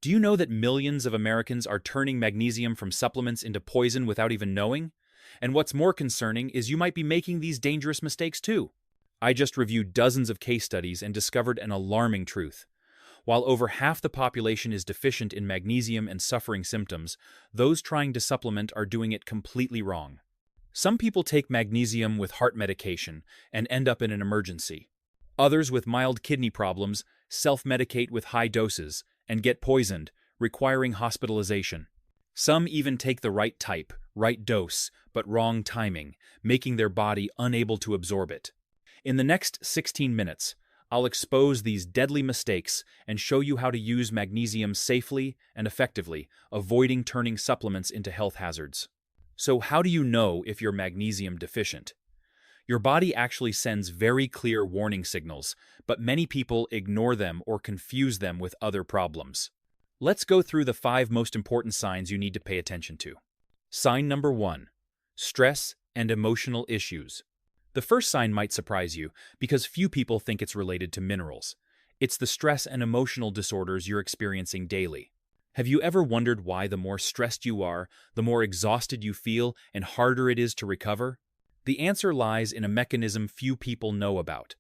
Do you know that millions of Americans are turning magnesium from supplements into poison without even knowing? And what's more concerning is you might be making these dangerous mistakes too. I just reviewed dozens of case studies and discovered an alarming truth. While over half the population is deficient in magnesium and suffering symptoms, those trying to supplement are doing it completely wrong. Some people take magnesium with heart medication and end up in an emergency. Others with mild kidney problems self-medicate with high doses and get poisoned, requiring hospitalization. Some even take the right type, right dose, but wrong timing, making their body unable to absorb it. In the next 16 minutes, I'll expose these deadly mistakes and show you how to use magnesium safely and effectively, avoiding turning supplements into health hazards. So how do you know if you're magnesium deficient? Your body actually sends very clear warning signals, but many people ignore them or confuse them with other problems. Let's go through the 5 most important signs you need to pay attention to. Sign number 1. Stress and emotional issues. The first sign might surprise you because few people think it's related to minerals. It's the stress and emotional disorders you're experiencing daily. Have you ever wondered why the more stressed you are, the more exhausted you feel and harder it is to recover? The answer lies in a mechanism few people know about.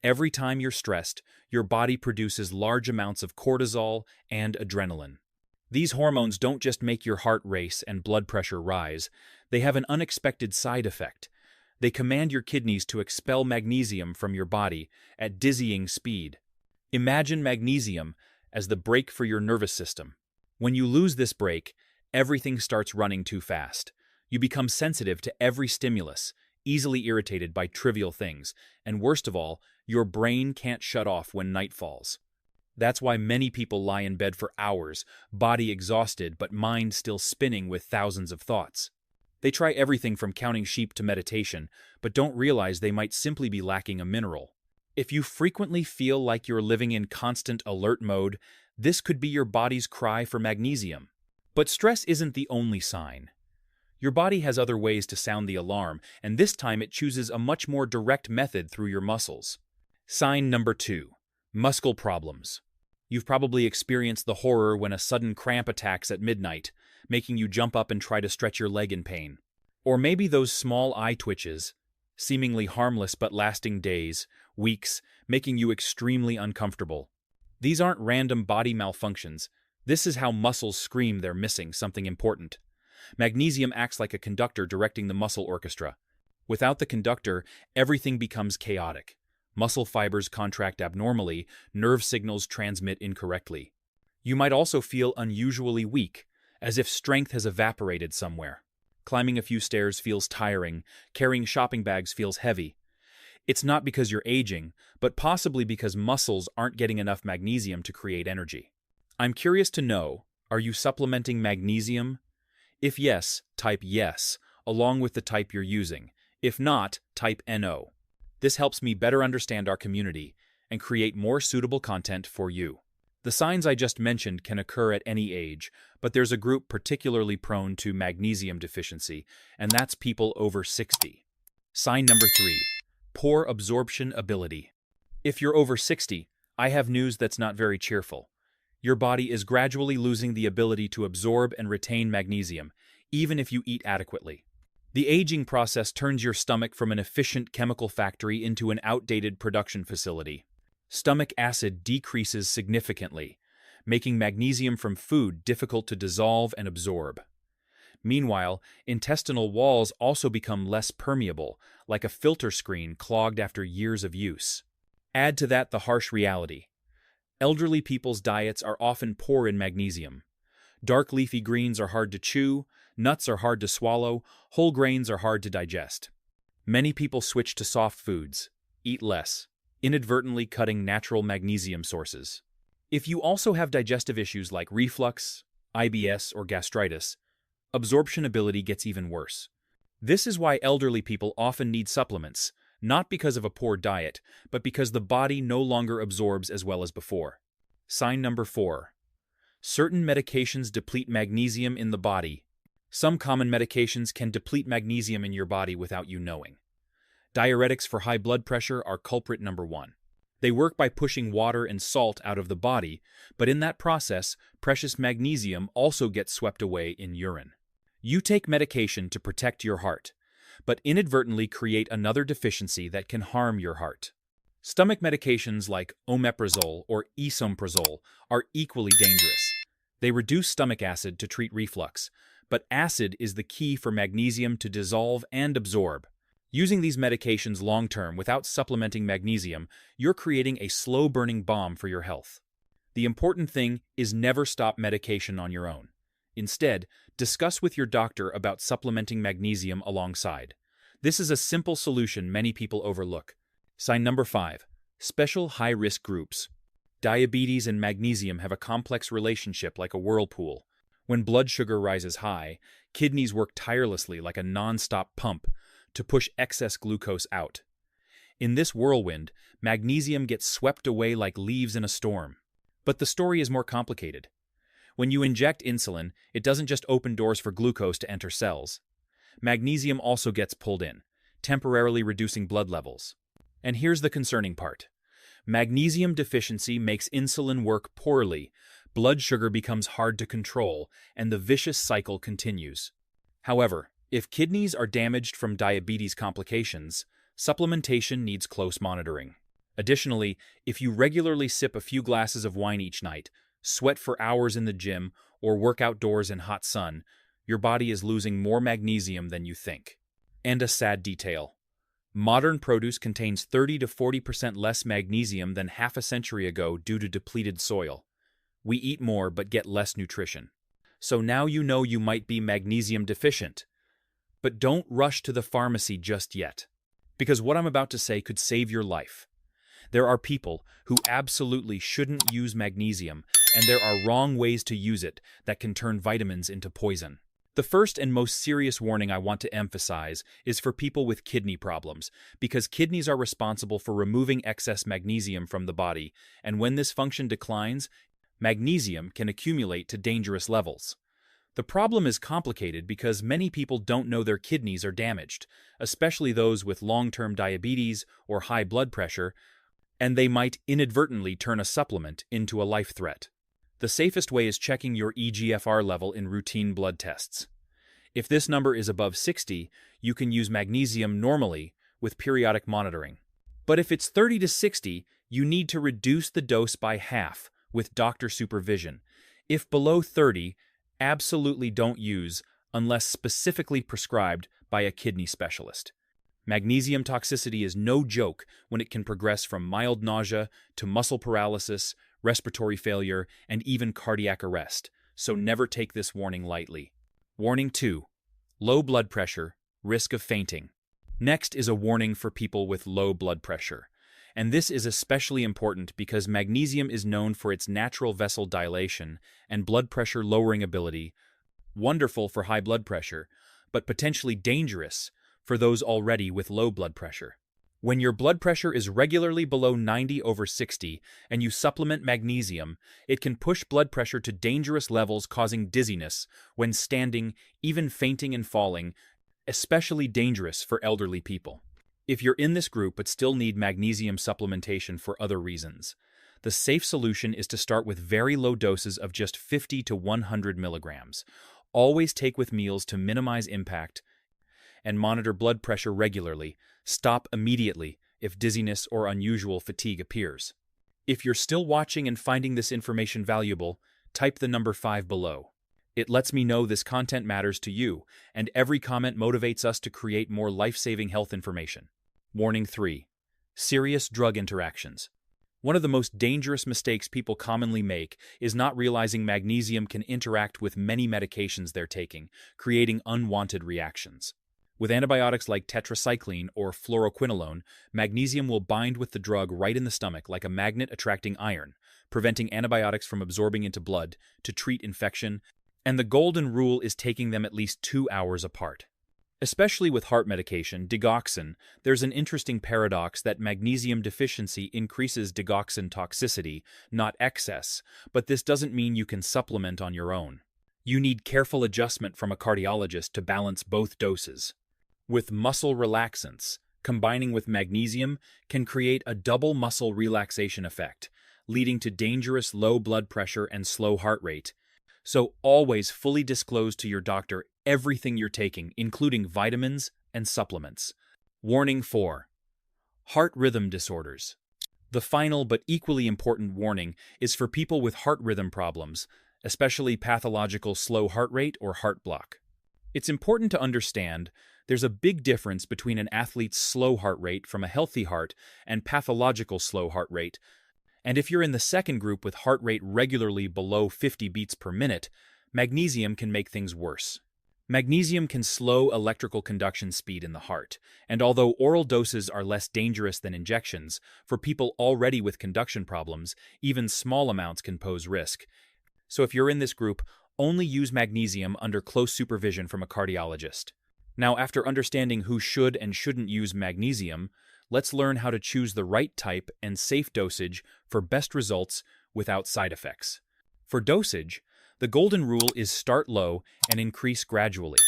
Every time you're stressed, your body produces large amounts of cortisol and adrenaline. These hormones don't just make your heart race and blood pressure rise, they have an unexpected side effect. They command your kidneys to expel magnesium from your body at dizzying speed. Imagine magnesium as the brake for your nervous system. When you lose this brake, everything starts running too fast. You become sensitive to every stimulus, easily irritated by trivial things, and worst of all, your brain can't shut off when night falls. That's why many people lie in bed for hours, body exhausted but mind still spinning with thousands of thoughts. They try everything from counting sheep to meditation, but don't realize they might simply be lacking a mineral. If you frequently feel like you're living in constant alert mode, this could be your body's cry for magnesium. But stress isn't the only sign. Your body has other ways to sound the alarm, and this time it chooses a much more direct method through your muscles. Sign number 2. Muscle problems. You've probably experienced the horror when a sudden cramp attacks at midnight, making you jump up and try to stretch your leg in pain. Or maybe those small eye twitches, seemingly harmless but lasting days, weeks, making you extremely uncomfortable. These aren't random body malfunctions. This is how muscles scream they're missing something important. Magnesium acts like a conductor directing the muscle orchestra. Without the conductor, everything becomes chaotic. Muscle fibers contract abnormally, nerve signals transmit incorrectly. You might also feel unusually weak, as if strength has evaporated somewhere. Climbing a few stairs feels tiring, carrying shopping bags feels heavy. It's not because you're aging, but possibly because muscles aren't getting enough magnesium to create energy. I'm curious to know, are you supplementing magnesium? If yes, type yes, along with the type you're using. If not, type NO. This helps me better understand our community and create more suitable content for you. The signs I just mentioned can occur at any age, but there's a group particularly prone to magnesium deficiency, and that's people over 60. Sign number 3. Poor absorption ability. If you're over 60, I have news that's not very cheerful. Your body is gradually losing the ability to absorb and retain magnesium, even if you eat adequately. The aging process turns your stomach from an efficient chemical factory into an outdated production facility. Stomach acid decreases significantly, making magnesium from food difficult to dissolve and absorb. Meanwhile, intestinal walls also become less permeable, like a filter screen clogged after years of use. Add to that the harsh reality. Elderly people's diets are often poor in magnesium. Dark leafy greens are hard to chew, nuts are hard to swallow, whole grains are hard to digest. Many people switch to soft foods, eat less, inadvertently cutting natural magnesium sources. If you also have digestive issues like reflux, IBS, or gastritis, absorption ability gets even worse. This is why elderly people often need supplements, not because of a poor diet, but because the body no longer absorbs as well as before. Sign number 4. Certain medications deplete magnesium in the body. Some common medications can deplete magnesium in your body without you knowing. Diuretics for high blood pressure are culprit number 1. They work by pushing water and salt out of the body, but in that process, precious magnesium also gets swept away in urine. You take medication to protect your heart, but inadvertently create another deficiency that can harm your heart. Stomach medications like omeprazole or esomeprazole are equally dangerous. They reduce stomach acid to treat reflux, but acid is the key for magnesium to dissolve and absorb. Using these medications long-term without supplementing magnesium, you're creating a slow-burning bomb for your health. The important thing is never stop medication on your own. Instead, discuss with your doctor about supplementing magnesium alongside. This is a simple solution many people overlook. Sign number 5. Special high-risk groups. Diabetes and magnesium have a complex relationship like a whirlpool. When blood sugar rises high, kidneys work tirelessly like a non-stop pump to push excess glucose out. In this whirlwind, magnesium gets swept away like leaves in a storm. But the story is more complicated. When you inject insulin, it doesn't just open doors for glucose to enter cells. Magnesium also gets pulled in, temporarily reducing blood levels. And here's the concerning part. Magnesium deficiency makes insulin work poorly, blood sugar becomes hard to control, and the vicious cycle continues. However, if kidneys are damaged from diabetes complications, supplementation needs close monitoring. Additionally, if you regularly sip a few glasses of wine each night, sweat for hours in the gym, or work outdoors in hot sun, your body is losing more magnesium than you think. And a sad detail. Modern produce contains 30 to 40% less magnesium than half a century ago due to depleted soil. We eat more but get less nutrition. So now you know you might be magnesium deficient. But don't rush to the pharmacy just yet, because what I'm about to say could save your life. There are people who absolutely shouldn't use magnesium, and there are wrong ways to use it that can turn vitamins into poison. The first and most serious warning I want to emphasize is for people with kidney problems, because kidneys are responsible for removing excess magnesium from the body, and when this function declines, magnesium can accumulate to dangerous levels. The problem is complicated because many people don't know their kidneys are damaged, especially those with long-term diabetes or high blood pressure, and they might inadvertently turn a supplement into a life threat. The safest way is checking your eGFR level in routine blood tests. If this number is above 60, you can use magnesium normally with periodic monitoring. But if it's 30 to 60, you need to reduce the dose by half with doctor supervision. If below 30, absolutely don't use unless specifically prescribed by a kidney specialist. Magnesium toxicity is no joke when it can progress from mild nausea to muscle paralysis, respiratory failure, and even cardiac arrest, so never take this warning lightly. Warning 2. Low blood pressure, risk of fainting. Next is a warning for people with low blood pressure. And this is especially important because magnesium is known for its natural vessel dilation and blood pressure lowering ability, wonderful for high blood pressure, but potentially dangerous for those already with low blood pressure. When your blood pressure is regularly below 90/60 and you supplement magnesium, it can push blood pressure to dangerous levels, causing dizziness when standing, even fainting and falling, especially dangerous for elderly people. If you're in this group but still need magnesium supplementation for other reasons, the safe solution is to start with very low doses of just 50 to 100 milligrams. Always take with meals to minimize impact, and monitor blood pressure regularly. Stop immediately if dizziness or unusual fatigue appears. If you're still watching and finding this information valuable, type the number 5 below. It lets me know this content matters to you, and every comment motivates us to create more life-saving health information. Warning 3. Serious drug interactions. One of the most dangerous mistakes people commonly make is not realizing magnesium can interact with many medications they're taking, creating unwanted reactions. With antibiotics like tetracycline or fluoroquinolone, magnesium will bind with the drug right in the stomach like a magnet attracting iron, preventing antibiotics from absorbing into blood to treat infection, and the golden rule is taking them at least 2 hours apart. Especially with heart medication, digoxin, there's an interesting paradox that magnesium deficiency increases digoxin toxicity, not excess, but this doesn't mean you can supplement on your own. You need careful adjustment from a cardiologist to balance both doses. With muscle relaxants, combining with magnesium can create a double muscle relaxation effect, leading to dangerous low blood pressure and slow heart rate. So always fully disclose to your doctor everything you're taking, including vitamins and supplements. Warning 4. Heart rhythm disorders. The final but equally important warning is for people with heart rhythm problems, especially pathological slow heart rate or heart block. It's important to understand there's a big difference between an athlete's slow heart rate from a healthy heart and pathological slow heart rate. And if you're in the second group with heart rate regularly below 50 beats per minute, magnesium can make things worse. Magnesium can slow electrical conduction speed in the heart, and although oral doses are less dangerous than injections, for people already with conduction problems, even small amounts can pose risk. So if you're in this group, only use magnesium under close supervision from a cardiologist. Now, after understanding who should and shouldn't use magnesium, let's learn how to choose the right type and safe dosage for best results without side effects. For dosage, the golden rule is start low and increase gradually.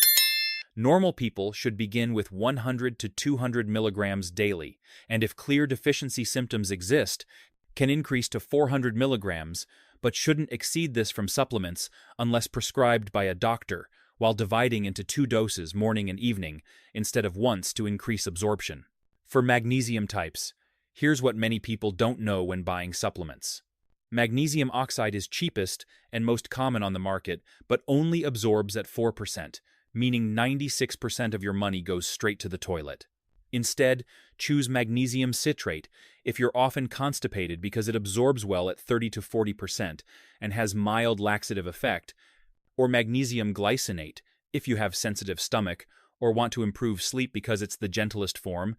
Normal people should begin with 100 to 200 milligrams daily, and if clear deficiency symptoms exist, can increase to 400 milligrams, but shouldn't exceed this from supplements unless prescribed by a doctor, while dividing into 2 doses morning and evening instead of once to increase absorption. For magnesium types, here's what many people don't know when buying supplements. Magnesium oxide is cheapest and most common on the market, but only absorbs at 4%, meaning 96% of your money goes straight to the toilet. Instead, choose magnesium citrate if you're often constipated because it absorbs well at 30 to 40% and has mild laxative effect, or magnesium glycinate if you have sensitive stomach or want to improve sleep because it's the gentlest form,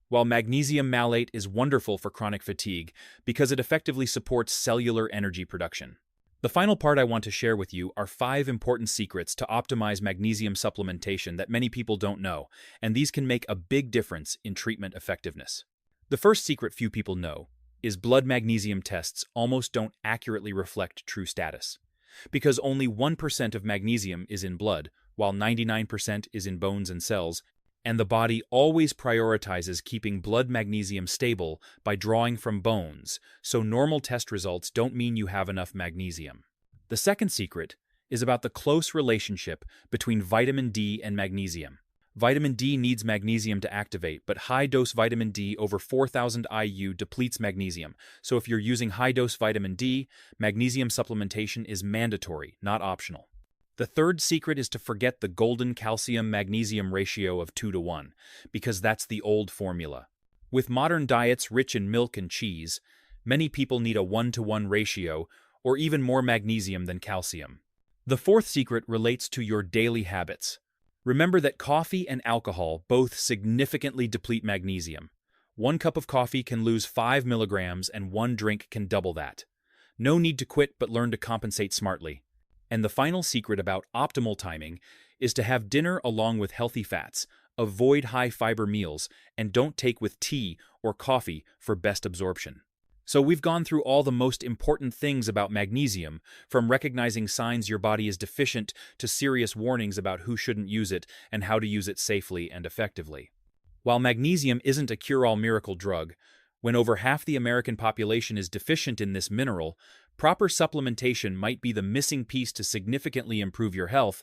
while magnesium malate is wonderful for chronic fatigue because it effectively supports cellular energy production. The final part I want to share with you are 5 important secrets to optimize magnesium supplementation that many people don't know, and these can make a big difference in treatment effectiveness. The first secret few people know is blood magnesium tests almost don't accurately reflect true status, because only 1% of magnesium is in blood, while 99% is in bones and cells, and the body always prioritizes keeping blood magnesium stable by drawing from bones, so normal test results don't mean you have enough magnesium. The second secret is about the close relationship between vitamin D and magnesium. Vitamin D needs magnesium to activate, but high-dose vitamin D over 4,000 IU depletes magnesium, so if you're using high-dose vitamin D, magnesium supplementation is mandatory, not optional. The third secret is to forget the golden calcium-magnesium ratio of 2:1, because that's the old formula. With modern diets rich in milk and cheese, many people need a 1:1 ratio or even more magnesium than calcium. The fourth secret relates to your daily habits. Remember that coffee and alcohol both significantly deplete magnesium. 1 cup of coffee can lose 5 milligrams and 1 drink can double that. No need to quit, but learn to compensate smartly. And the final secret about optimal timing is to have dinner along with healthy fats, avoid high-fiber meals, and don't take with tea or coffee for best absorption. So we've gone through all the most important things about magnesium, from recognizing signs your body is deficient to serious warnings about who shouldn't use it and how to use it safely and effectively. While magnesium isn't a cure-all miracle drug, when over half the American population is deficient in this mineral, proper supplementation might be the missing piece to significantly improve your health,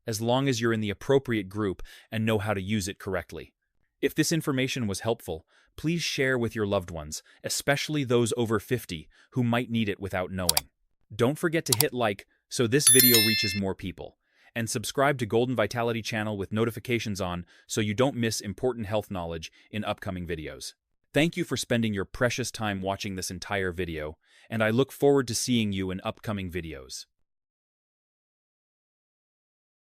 as long as you're in the appropriate group and know how to use it correctly. If this information was helpful, please share with your loved ones, especially those over 50 who might need it without knowing. Don't forget to hit like so this video reaches more people, and subscribe to Golden Vitality channel with notifications on so you don't miss important health knowledge in upcoming videos. Thank you for spending your precious time watching this entire video, and I look forward to seeing you in upcoming videos.